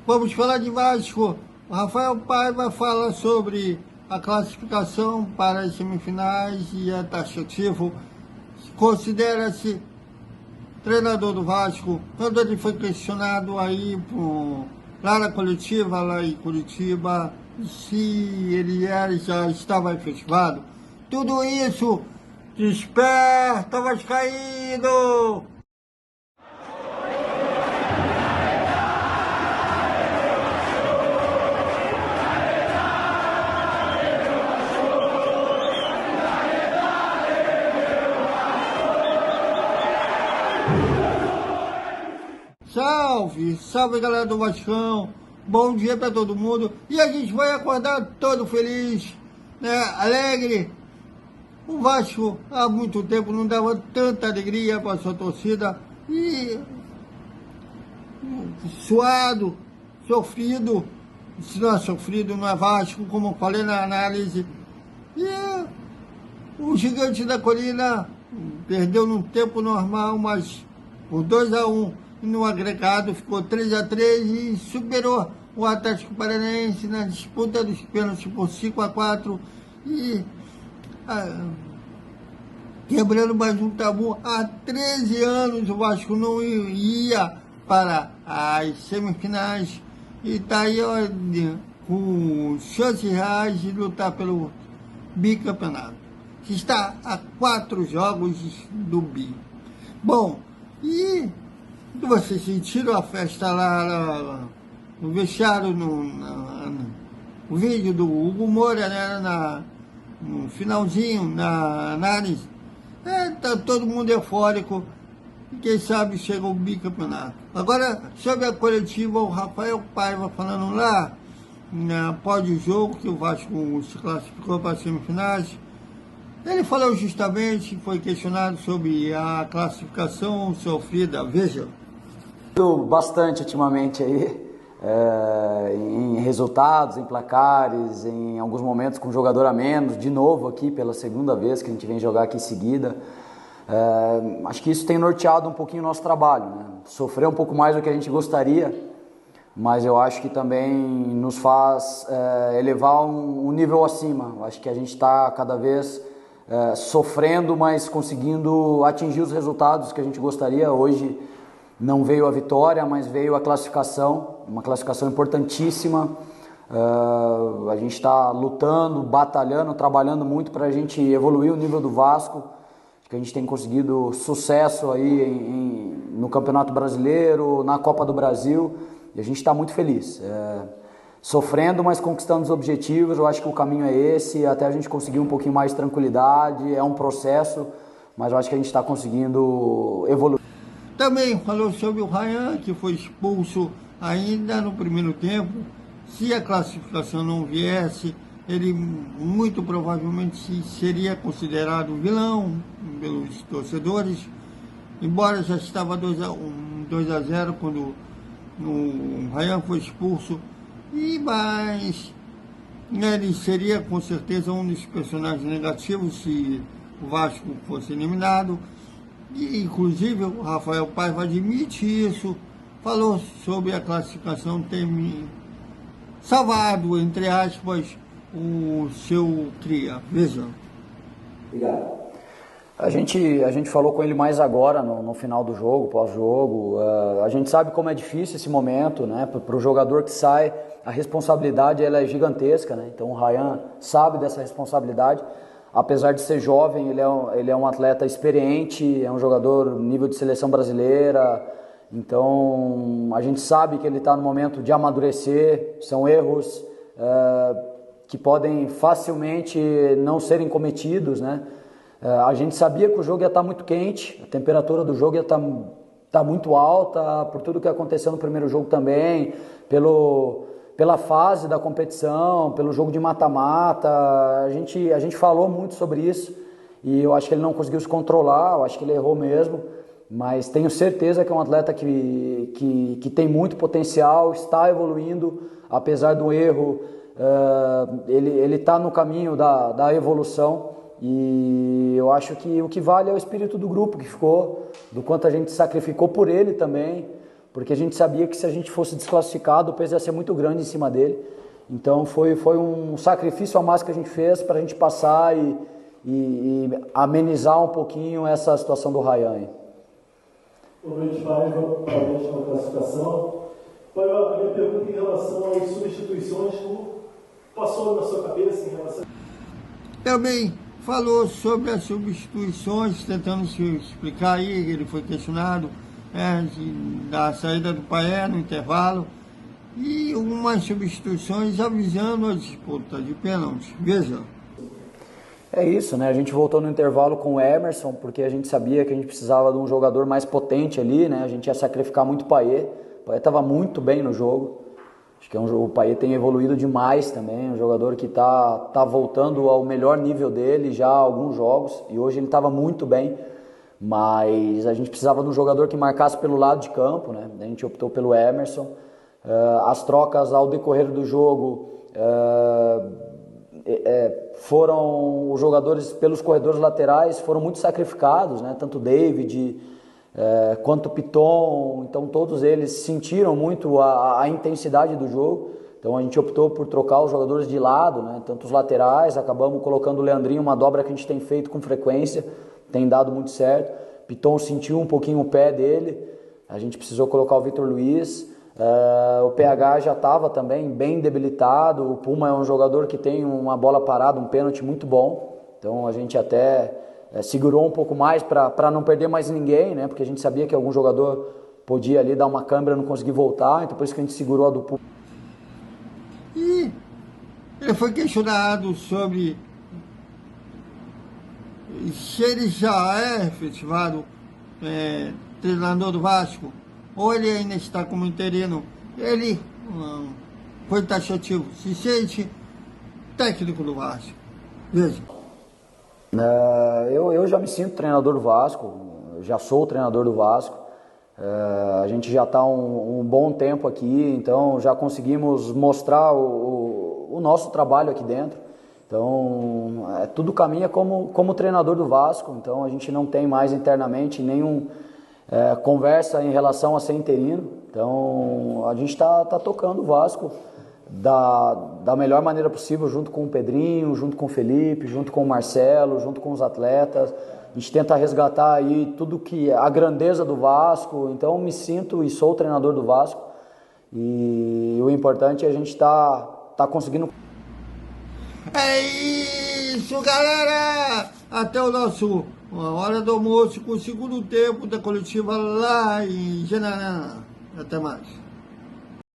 Vamos falar de Vasco. O Rafael Paiva fala sobre a classificação para as semifinais e é taxativo. Considera-se treinador do Vasco. Quando ele foi questionado aí lá na coletiva, lá em Curitiba, se ele já estava efetivado. Tudo isso desperta vascaíno! Salve, salve galera do Vascão, bom dia para todo mundo, e a gente vai acordar todo feliz, né, alegre. O Vasco há muito tempo não dava tanta alegria para sua torcida, e suado, sofrido, se não é sofrido não é Vasco, como eu falei na análise, e o Gigante da Colina perdeu num tempo normal, mas por 2-1. No agregado ficou 3-3 e superou o Atlético Paranaense na disputa dos pênaltis por 5-4 e quebrando mais um tabu. Há 13 anos o Vasco não ia para as semifinais e está aí com chances reais de lutar pelo bicampeonato. Está a 4 jogos do bi. Bom, e vocês sentiram a festa lá no vestiário, no vídeo do Hugo Moura, né, no finalzinho, na análise. Tá todo mundo eufórico, e quem sabe chega o bicampeonato. Agora, sobre a coletiva, o Rafael Paiva falando lá, após o jogo, que o Vasco se classificou para as semifinais, ele falou justamente, foi questionado sobre a classificação sofrida. Veja. Bastante ultimamente aí, em resultados, em placares, em alguns momentos com jogador a menos, de novo aqui pela segunda vez que a gente vem jogar aqui em seguida. Acho que isso tem norteado um pouquinho o nosso trabalho, né? Sofrer um pouco mais do que a gente gostaria, mas eu acho que também nos faz elevar um nível acima. Eu acho que a gente está cada vez sofrendo, mas conseguindo atingir os resultados que a gente gostaria. Hoje não veio a vitória, mas veio a classificação, uma classificação importantíssima. A gente está lutando, batalhando, trabalhando muito para a gente evoluir o nível do Vasco. Acho que a gente tem conseguido sucesso aí no Campeonato Brasileiro, na Copa do Brasil, e a gente está muito feliz. Sofrendo, mas conquistando os objetivos. Eu acho que o caminho é esse, até a gente conseguir um pouquinho mais de tranquilidade. É um processo, mas eu acho que a gente está conseguindo evoluir. Também falou sobre o Ryan, que foi expulso ainda no primeiro tempo. Se a classificação não viesse, ele muito provavelmente seria considerado vilão pelos torcedores, embora já estava 2-0 quando o Ryan foi expulso. Mas ele seria com certeza um dos personagens negativos se o Vasco fosse eliminado. E, inclusive, o Rafael Paiva admite isso, falou sobre a classificação ter salvado, entre aspas, o seu cria. Veja. Obrigado. A gente falou com ele mais agora, no final do jogo, pós-jogo. A gente sabe como é difícil esse momento, né? Para o jogador que sai, a responsabilidade ela é gigantesca, né? Então o Ryan sabe dessa responsabilidade. Apesar de ser jovem, ele é um atleta experiente, é um jogador nível de seleção brasileira. Então, a gente sabe que ele está no momento de amadurecer. São erros que podem facilmente não serem cometidos, né? A gente sabia que o jogo ia estar muito quente, a temperatura do jogo ia estar muito alta, por tudo que aconteceu no primeiro jogo também, pela fase da competição, pelo jogo de mata-mata. A gente falou muito sobre isso e eu acho que ele não conseguiu se controlar, eu acho que ele errou mesmo, mas tenho certeza que é um atleta que tem muito potencial, está evoluindo, apesar do erro, ele está no caminho da evolução. E eu acho que o que vale é o espírito do grupo que ficou, do quanto a gente sacrificou por ele também, porque a gente sabia que se a gente fosse desclassificado, o peso ia ser muito grande em cima dele. Então foi um sacrifício a mais que a gente fez para a gente passar e amenizar um pouquinho essa situação do Ryan aí. Boa noite, Paiva. Parabéns pela classificação. Paiva, a minha pergunta em relação às substituições, como passou na sua cabeça em relação... Também falou sobre as substituições, tentando se explicar aí, ele foi questionado da saída do Paé no intervalo, e algumas substituições avisando a disputa de pênalti. Veja. É isso, né? A gente voltou no intervalo com o Emerson, porque a gente sabia que a gente precisava de um jogador mais potente ali, né? A gente ia sacrificar muito o Payet. O Payet estava muito bem no jogo. Acho que o Payet tem evoluído demais também, um jogador que tá voltando ao melhor nível dele já há alguns jogos, e hoje ele estava muito bem, mas a gente precisava de um jogador que marcasse pelo lado de campo, né? A gente optou pelo Emerson. As trocas ao decorrer do jogo foram os jogadores pelos corredores laterais foram muito sacrificados, né? Tanto o David quanto o Piton, então todos eles sentiram muito a intensidade do jogo, então a gente optou por trocar os jogadores de lado, né? Tanto os laterais, acabamos colocando o Leandrinho, uma dobra que a gente tem feito com frequência, tem dado muito certo. Piton sentiu um pouquinho o pé dele, a gente precisou colocar o Vitor Luiz. O PH já estava também bem debilitado, o Puma é um jogador que tem uma bola parada, um pênalti muito bom, então a gente até segurou um pouco mais para não perder mais ninguém, né? Porque a gente sabia que algum jogador podia ali dar uma câimbra e não conseguir voltar, então por isso que a gente segurou a do Puma. E ele foi questionado sobre se ele já é efetivado treinador do Vasco, ou ele ainda está como interino. Ele foi taxativo, se sente técnico do Vasco. Veja. Eu já me sinto treinador do Vasco, já sou treinador do Vasco. A gente já está um bom tempo aqui, então já conseguimos mostrar o nosso trabalho aqui dentro. Então, tudo caminha como treinador do Vasco, então a gente não tem mais internamente nenhum conversa em relação a ser interino. Então, a gente está tocando o Vasco da melhor maneira possível, junto com o Pedrinho, junto com o Felipe, junto com o Marcelo, junto com os atletas. A gente tenta resgatar aí tudo que a grandeza do Vasco. Então, me sinto e sou treinador do Vasco. E o importante é a gente estar conseguindo. É isso, galera! Até o nosso hora do almoço com o segundo tempo da coletiva lá em Janarã. Até mais.